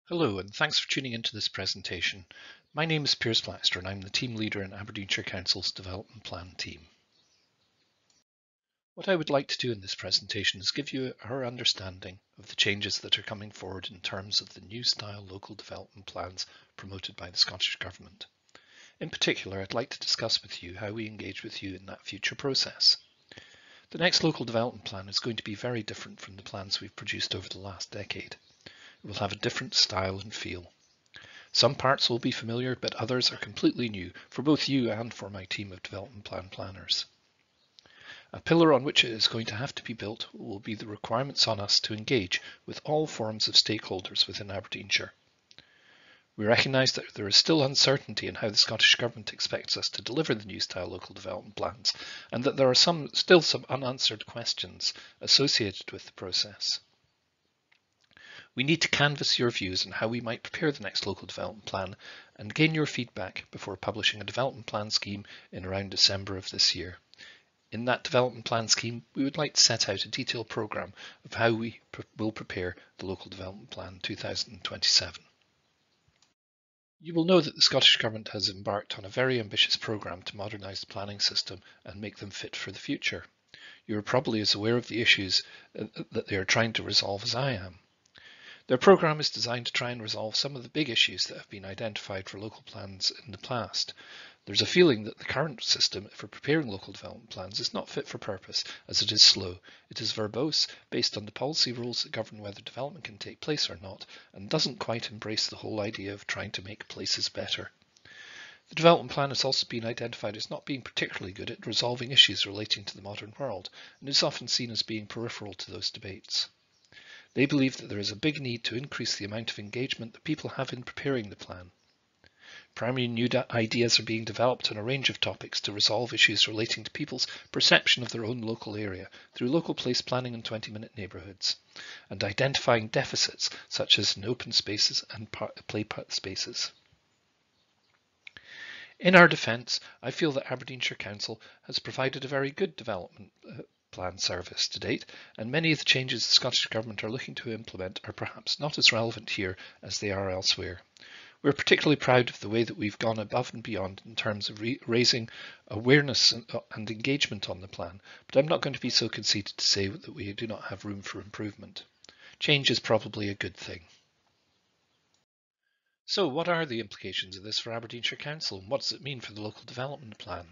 Hello, and thanks for tuning into this presentation. My name is Piers Blaxter, and I'm the team leader in Aberdeenshire Council's Development Plan team. What I would like to do in this presentation is give you our understanding of the changes that are coming forward in terms of the new style local development plans promoted by the Scottish Government. In particular, I'd like to discuss with you how we engage with you in that future process. The next local development plan is going to be very different from the plans we've produced over the last decade. It will have a different style and feel. Some parts will be familiar, but others are completely new for both you and for my team of development plan planners. A pillar on which it is going to have to be built will be the requirements on us to engage with all forms of stakeholders within Aberdeenshire. We recognise that there is still uncertainty in how the Scottish Government expects us to deliver the new style local development plans, and that there are still some unanswered questions associated with the process. We need to canvass your views on how we might prepare the next local development plan and gain your feedback before publishing a development plan scheme in around December of this year. In that development plan scheme, we would like to set out a detailed programme of how we will prepare the local development plan 2027. You will know that the Scottish Government has embarked on a very ambitious programme to modernise the planning system and make them fit for the future. You are probably as aware of the issues that they are trying to resolve as I am. Their programme is designed to try and resolve some of the big issues that have been identified for local plans in the past. There's a feeling that the current system for preparing local development plans is not fit for purpose, as it is slow. It is verbose, based on the policy rules that govern whether development can take place or not, and doesn't quite embrace the whole idea of trying to make places better. The development plan has also been identified as not being particularly good at resolving issues relating to the modern world, and is often seen as being peripheral to those debates. They believe that there is a big need to increase the amount of engagement that people have in preparing the plan. Primary new ideas are being developed on a range of topics to resolve issues relating to people's perception of their own local area through local place planning and 20-minute neighbourhoods, and identifying deficits such as in open spaces and play spaces. In our defence, I feel that Aberdeenshire Council has provided a very good development plan service to date, and many of the changes the Scottish Government are looking to implement are perhaps not as relevant here as they are elsewhere. We're particularly proud of the way that we've gone above and beyond in terms of raising awareness and engagement on the plan, but I'm not going to be so conceited to say that we do not have room for improvement. Change is probably a good thing. So what are the implications of this for Aberdeenshire Council, and what does it mean for the local development plan?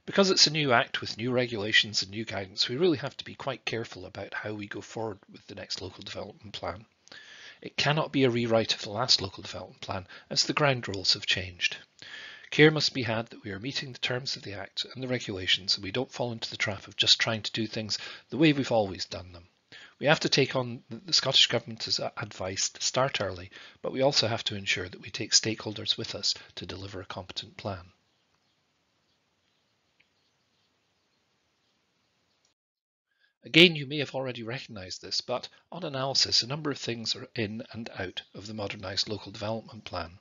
Because it's a new act with new regulations and new guidance, we really have to be quite careful about how we go forward with the next local development plan. It cannot be a rewrite of the last local development plan, as the ground rules have changed. Care must be had that we are meeting the terms of the Act and the regulations, and we don't fall into the trap of just trying to do things the way we've always done them. We have to take on the Scottish Government's advice to start early, but we also have to ensure that we take stakeholders with us to deliver a competent plan. Again, you may have already recognised this, but on analysis, a number of things are in and out of the modernised local development plan.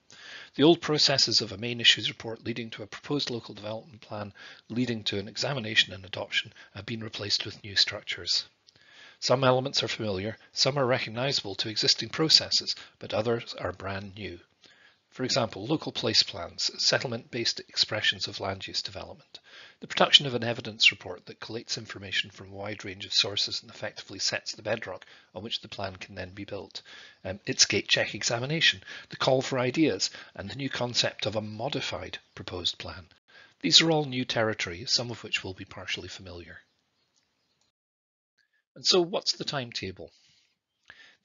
The old processes of a main issues report leading to a proposed local development plan leading to an examination and adoption have been replaced with new structures. Some elements are familiar, some are recognisable to existing processes, but others are brand new. For example, local place plans, settlement-based expressions of land use development, the production of an evidence report that collates information from a wide range of sources and effectively sets the bedrock on which the plan can then be built, its gate check examination, the call for ideas, and the new concept of a modified proposed plan. These are all new territory, some of which will be partially familiar. And so what's the timetable?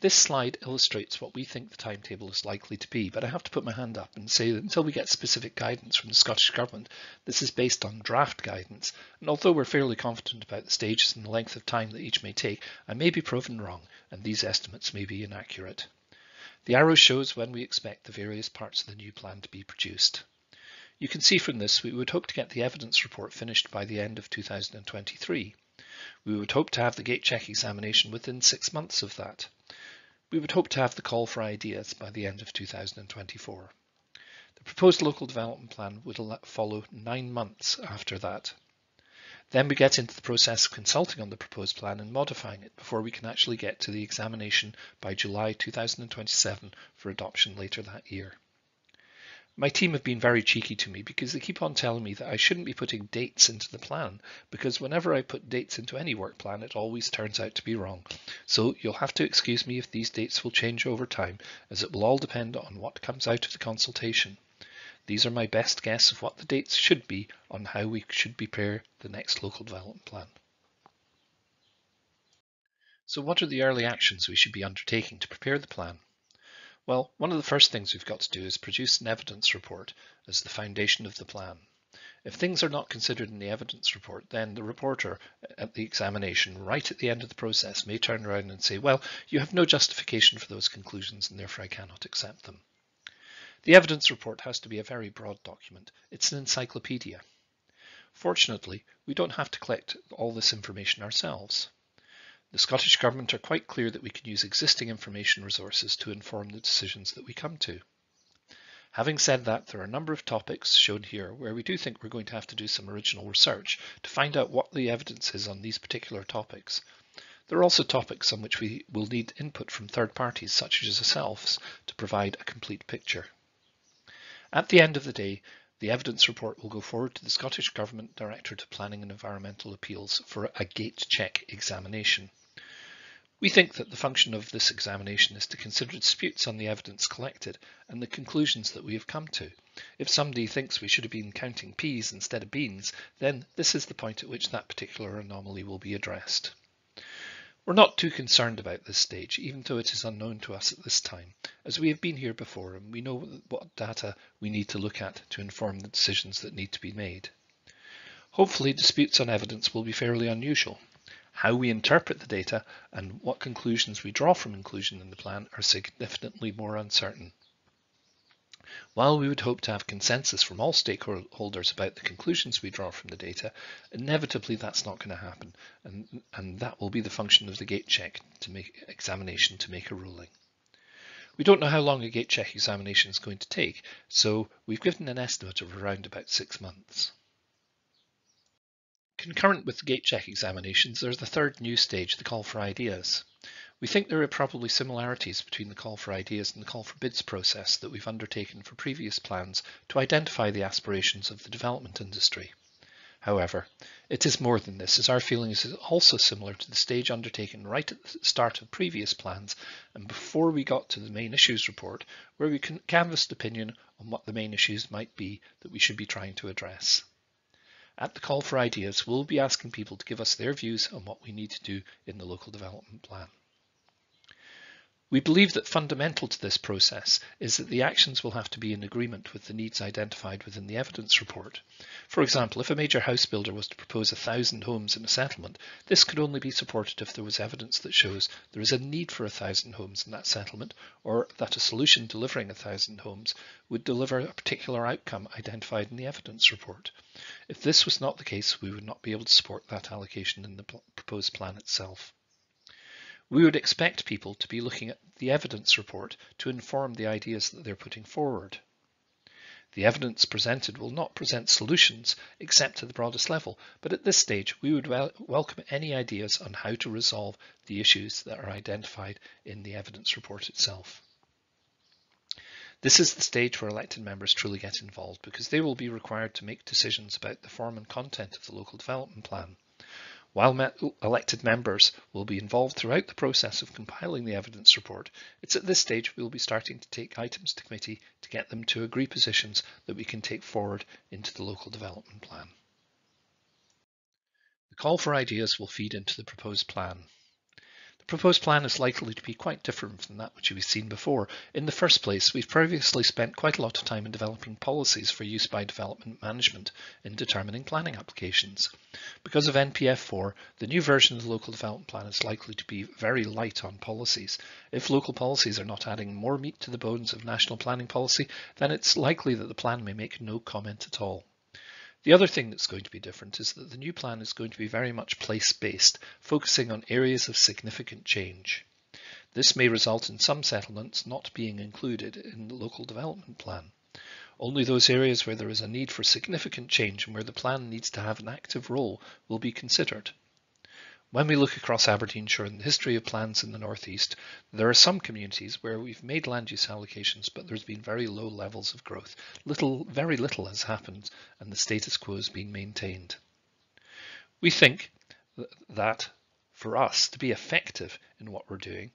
This slide illustrates what we think the timetable is likely to be, but I have to put my hand up and say that until we get specific guidance from the Scottish Government, this is based on draft guidance, and although we're fairly confident about the stages and the length of time that each may take, I may be proven wrong, and these estimates may be inaccurate. The arrow shows when we expect the various parts of the new plan to be produced. You can see from this we would hope to get the evidence report finished by the end of 2023. We would hope to have the gate check examination within 6 months of that. We would hope to have the call for ideas by the end of 2024. The proposed local development plan would follow 9 months after that. Then we get into the process of consulting on the proposed plan and modifying it before we can actually get to the examination by July 2027 for adoption later that year. My team have been very cheeky to me because they keep on telling me that I shouldn't be putting dates into the plan, because whenever I put dates into any work plan, it always turns out to be wrong. So you'll have to excuse me if these dates will change over time, as it will all depend on what comes out of the consultation. These are my best guess of what the dates should be on how we should prepare the next local development plan. So what are the early actions we should be undertaking to prepare the plan? Well, one of the first things we've got to do is produce an evidence report as the foundation of the plan. If things are not considered in the evidence report, then the reporter at the examination, right at the end of the process, may turn around and say, well, you have no justification for those conclusions and therefore I cannot accept them. The evidence report has to be a very broad document. It's an encyclopedia. Fortunately, we don't have to collect all this information ourselves. The Scottish Government are quite clear that we can use existing information resources to inform the decisions that we come to. Having said that, there are a number of topics shown here where we do think we're going to have to do some original research to find out what the evidence is on these particular topics. There are also topics on which we will need input from third parties such as ourselves to provide a complete picture. At the end of the day, the evidence report will go forward to the Scottish Government Directorate of Planning and Environmental Appeals for a gate check examination. We think that the function of this examination is to consider disputes on the evidence collected and the conclusions that we have come to. If somebody thinks we should have been counting peas instead of beans, then this is the point at which that particular anomaly will be addressed. We're not too concerned about this stage, even though it is unknown to us at this time, as we have been here before and we know what data we need to look at to inform the decisions that need to be made. Hopefully, disputes on evidence will be fairly unusual. How we interpret the data and what conclusions we draw from inclusion in the plan are significantly more uncertain. While we would hope to have consensus from all stakeholders about the conclusions we draw from the data, inevitably that's not going to happen, and that will be the function of the gate check examination to make a ruling. We don't know how long a gate check examination is going to take, so we've given an estimate of around about 6 months. Concurrent with the gate check examinations, there's the third new stage, the call for ideas. We think there are probably similarities between the call for ideas and the call for bids process that we've undertaken for previous plans to identify the aspirations of the development industry. However, it is more than this, as our feeling is also similar to the stage undertaken right at the start of previous plans and before we got to the main issues report, where we canvassed opinion on what the main issues might be that we should be trying to address. At the call for ideas, we'll be asking people to give us their views on what we need to do in the local development plan. We believe that fundamental to this process is that the actions will have to be in agreement with the needs identified within the evidence report. For example, if a major house builder was to propose 1,000 homes in a settlement, this could only be supported if there was evidence that shows there is a need for 1,000 homes in that settlement, or that a solution delivering 1,000 homes would deliver a particular outcome identified in the evidence report. If this was not the case, we would not be able to support that allocation in the proposed plan itself. We would expect people to be looking at the evidence report to inform the ideas that they're putting forward. The evidence presented will not present solutions except to the broadest level, but at this stage we would welcome any ideas on how to resolve the issues that are identified in the evidence report itself. This is the stage where elected members truly get involved, because they will be required to make decisions about the form and content of the local development plan. While elected members will be involved throughout the process of compiling the evidence report, it's at this stage we'll be starting to take items to committee to get them to agree positions that we can take forward into the local development plan. The call for ideas will feed into the proposed plan. The proposed plan is likely to be quite different from that which we've seen before. In the first place, we've previously spent quite a lot of time in developing policies for use by development management in determining planning applications. Because of NPF 4, the new version of the local development plan is likely to be very light on policies. If local policies are not adding more meat to the bones of national planning policy, then it's likely that the plan may make no comment at all. The other thing that's going to be different is that the new plan is going to be very much place-based, focusing on areas of significant change. This may result in some settlements not being included in the local development plan. Only those areas where there is a need for significant change and where the plan needs to have an active role will be considered. When we look across Aberdeenshire and the history of plans in the northeast, there are some communities where we've made land use allocations, but there's been very low levels of growth. Very little has happened, and the status quo has been maintained. We think that for us to be effective in what we're doing,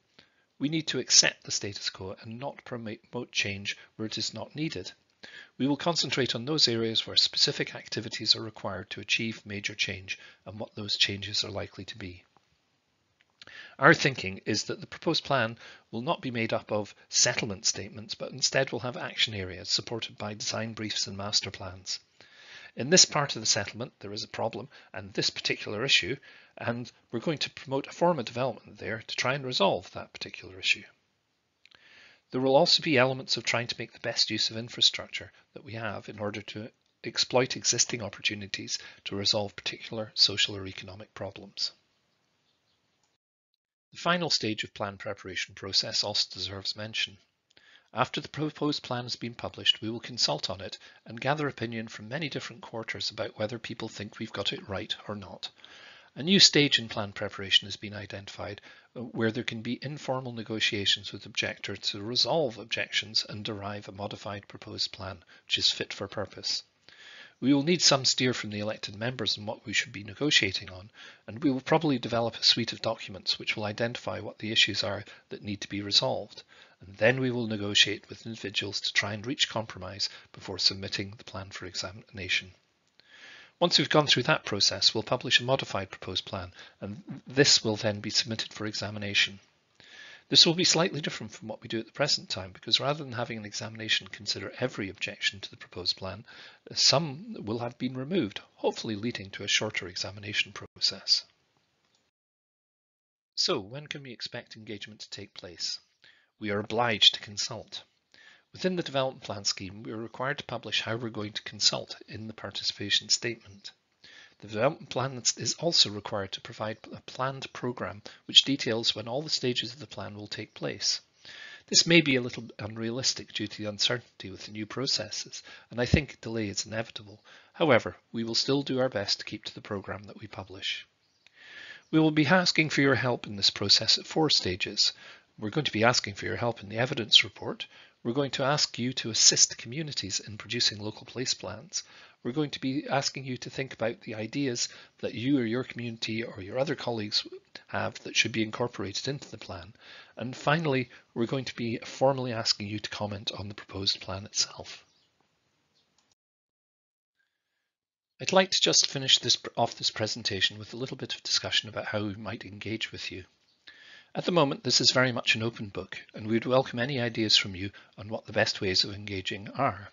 we need to accept the status quo and not promote change where it is not needed. We will concentrate on those areas where specific activities are required to achieve major change and what those changes are likely to be. Our thinking is that the proposed plan will not be made up of settlement statements, but instead will have action areas supported by design briefs and master plans. In this part of the settlement, there is a problem and this particular issue, and we're going to promote a form of development there to try and resolve that particular issue. There will also be elements of trying to make the best use of infrastructure that we have in order to exploit existing opportunities to resolve particular social or economic problems. The final stage of plan preparation process also deserves mention. After the proposed plan has been published, we will consult on it and gather opinion from many different quarters about whether people think we've got it right or not. A new stage in plan preparation has been identified where there can be informal negotiations with objectors to resolve objections and derive a modified proposed plan which is fit for purpose. We will need some steer from the elected members on what we should be negotiating on, and we will probably develop a suite of documents which will identify what the issues are that need to be resolved, and then we will negotiate with individuals to try and reach compromise before submitting the plan for examination. Once we've gone through that process, we'll publish a modified proposed plan, and this will then be submitted for examination. This will be slightly different from what we do at the present time, because rather than having an examination consider every objection to the proposed plan, some will have been removed, hopefully leading to a shorter examination process. So, when can we expect engagement to take place? We are obliged to consult. Within the development plan scheme, we are required to publish how we're going to consult in the participation statement. The development plan is also required to provide a planned programme which details when all the stages of the plan will take place. This may be a little unrealistic due to the uncertainty with the new processes, and I think delay is inevitable. However, we will still do our best to keep to the programme that we publish. We will be asking for your help in this process at 4 stages. We're going to be asking for your help in the evidence report. We're going to ask you to assist communities in producing local place plans. We're going to be asking you to think about the ideas that you or your community or your other colleagues have that should be incorporated into the plan. And finally, we're going to be formally asking you to comment on the proposed plan itself. I'd like to just finish off this presentation with a little bit of discussion about how we might engage with you. At the moment, this is very much an open book, and we would welcome any ideas from you on what the best ways of engaging are.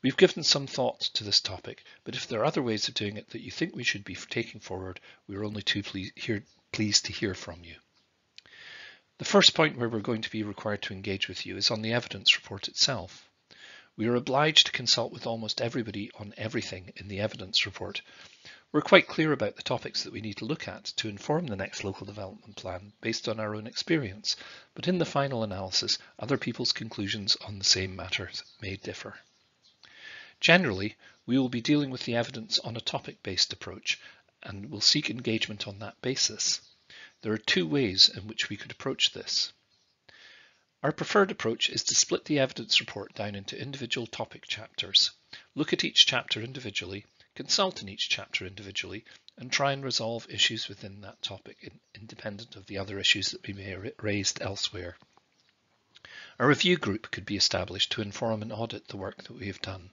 We've given some thought to this topic, but if there are other ways of doing it that you think we should be taking forward, we're only too pleased to hear from you. The first point where we're going to be required to engage with you is on the evidence report itself. We are obliged to consult with almost everybody on everything in the evidence report. We're quite clear about the topics that we need to look at to inform the next local development plan based on our own experience, but in the final analysis, other people's conclusions on the same matters may differ. Generally, we will be dealing with the evidence on a topic-based approach, and will seek engagement on that basis. There are 2 ways in which we could approach this. Our preferred approach is to split the evidence report down into individual topic chapters, look at each chapter individually, consult in each chapter individually, and try and resolve issues within that topic independent of the other issues that we may have raised elsewhere. A review group could be established to inform and audit the work that we have done.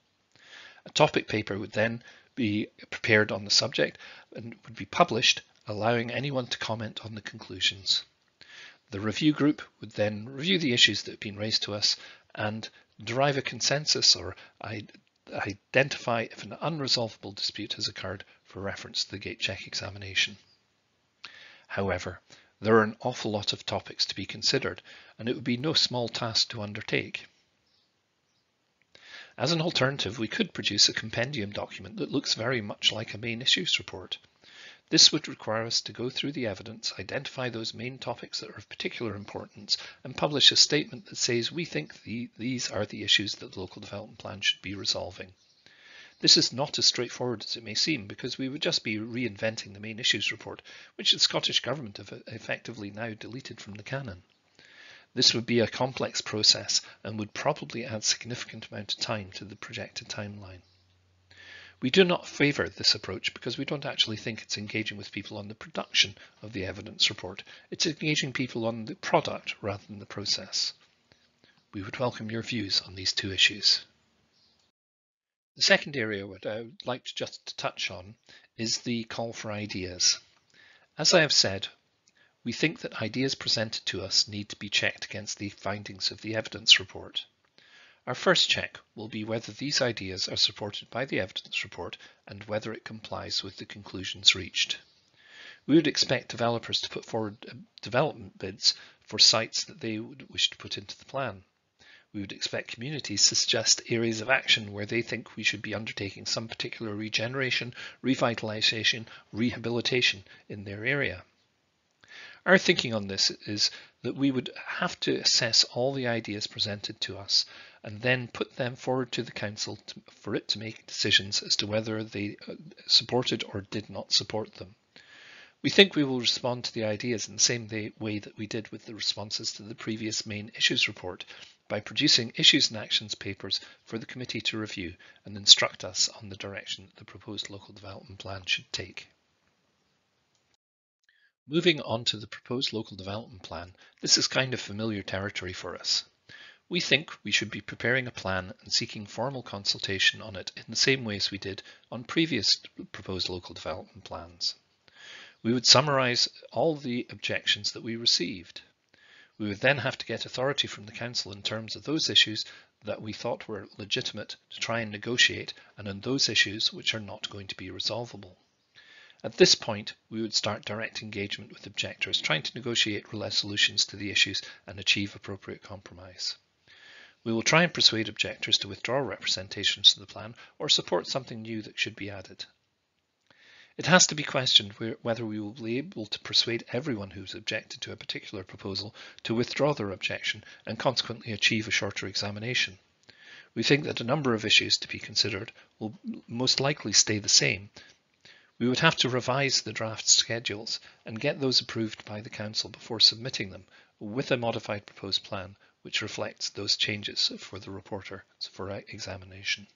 A topic paper would then be prepared on the subject and would be published, allowing anyone to comment on the conclusions. The review group would then review the issues that have been raised to us and derive a consensus or identify if an unresolvable dispute has occurred for reference to the gate check examination. However, there are an awful lot of topics to be considered, and it would be no small task to undertake. As an alternative, we could produce a compendium document that looks very much like a main issues report. This would require us to go through the evidence, identify those main topics that are of particular importance, and publish a statement that says we think these are the issues that the local development plan should be resolving. This is not as straightforward as it may seem, because we would just be reinventing the main issues report, which the Scottish Government have effectively now deleted from the canon. This would be a complex process and would probably add significant amount of time to the projected timeline. We do not favour this approach because we don't actually think it's engaging with people on the production of the evidence report. It's engaging people on the product rather than the process. We would welcome your views on these two issues. The second area I would like to just touch on is the call for ideas. As I have said, we think that ideas presented to us need to be checked against the findings of the evidence report. Our first check will be whether these ideas are supported by the evidence report and whether it complies with the conclusions reached. We would expect developers to put forward development bids for sites that they would wish to put into the plan. We would expect communities to suggest areas of action where they think we should be undertaking some particular regeneration, revitalisation, rehabilitation in their area. Our thinking on this is that we would have to assess all the ideas presented to us and then put them forward to the council for it to make decisions as to whether they supported or did not support them. We think we will respond to the ideas in the same way that we did with the responses to the previous main issues report, by producing issues and actions papers for the committee to review and instruct us on the direction the proposed local development plan should take. Moving on to the proposed local development plan, this is kind of familiar territory for us. We think we should be preparing a plan and seeking formal consultation on it in the same way as we did on previous proposed local development plans. We would summarise all the objections that we received. We would then have to get authority from the council in terms of those issues that we thought were legitimate to try and negotiate, and on those issues which are not going to be resolvable. At this point, we would start direct engagement with objectors, trying to negotiate resolutions to the issues and achieve appropriate compromise. We will try and persuade objectors to withdraw representations to the plan or support something new that should be added. It has to be questioned whether we will be able to persuade everyone who's objected to a particular proposal to withdraw their objection and consequently achieve a shorter examination. We think that a number of issues to be considered will most likely stay the same. We would have to revise the draft schedules and get those approved by the council before submitting them with a modified proposed plan which reflects those changes for the reporter for examination.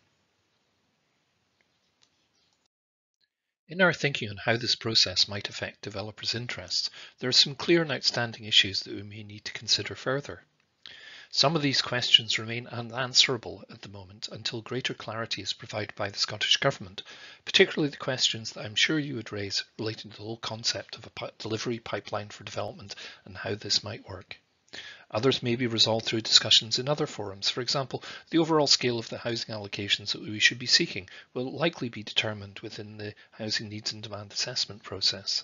In our thinking on how this process might affect developers' interests, there are some clear and outstanding issues that we may need to consider further. Some of these questions remain unanswerable at the moment until greater clarity is provided by the Scottish Government, particularly the questions that I'm sure you would raise relating to the whole concept of a delivery pipeline for development and how this might work. Others may be resolved through discussions in other forums. For example, the overall scale of the housing allocations that we should be seeking will likely be determined within the housing needs and demand assessment process.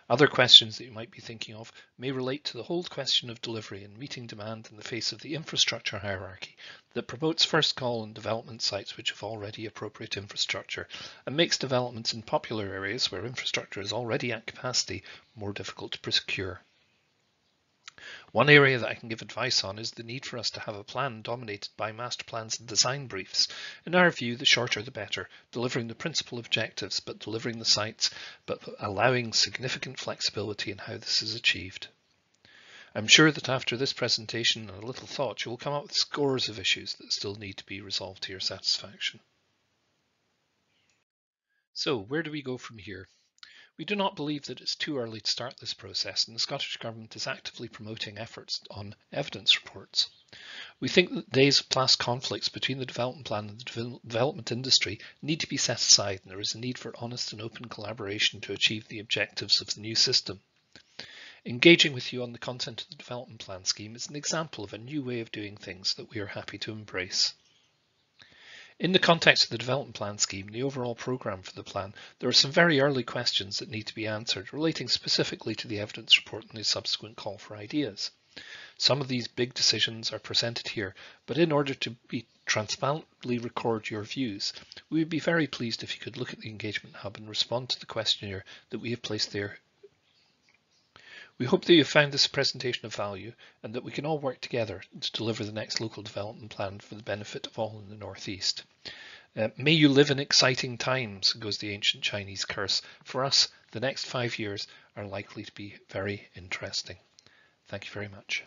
Other questions that you might be thinking of may relate to the whole question of delivery and meeting demand in the face of the infrastructure hierarchy that promotes first call on development sites which have already appropriate infrastructure and makes developments in popular areas where infrastructure is already at capacity more difficult to procure. One area that I can give advice on is the need for us to have a plan dominated by master plans and design briefs. In our view, the shorter the better, delivering the principal objectives, but delivering the sites, but allowing significant flexibility in how this is achieved. I'm sure that after this presentation and a little thought, you will come up with scores of issues that still need to be resolved to your satisfaction. So, where do we go from here? We do not believe that it's too early to start this process, and the Scottish Government is actively promoting efforts on evidence reports. We think that days of past conflicts between the development plan and the development industry need to be set aside, and there is a need for honest and open collaboration to achieve the objectives of the new system. Engaging with you on the content of the development plan scheme is an example of a new way of doing things that we are happy to embrace. In the context of the development plan scheme, the overall programme for the plan, there are some very early questions that need to be answered relating specifically to the evidence report and the subsequent call for ideas. Some of these big decisions are presented here, but in order to be transparently record your views, we would be very pleased if you could look at the Engagement Hub and respond to the questionnaire that we have placed there. We hope that you have found this presentation of value and that we can all work together to deliver the next local development plan for the benefit of all in the North East. May you live in exciting times, goes the ancient Chinese curse. For us, the next 5 years are likely to be very interesting. Thank you very much.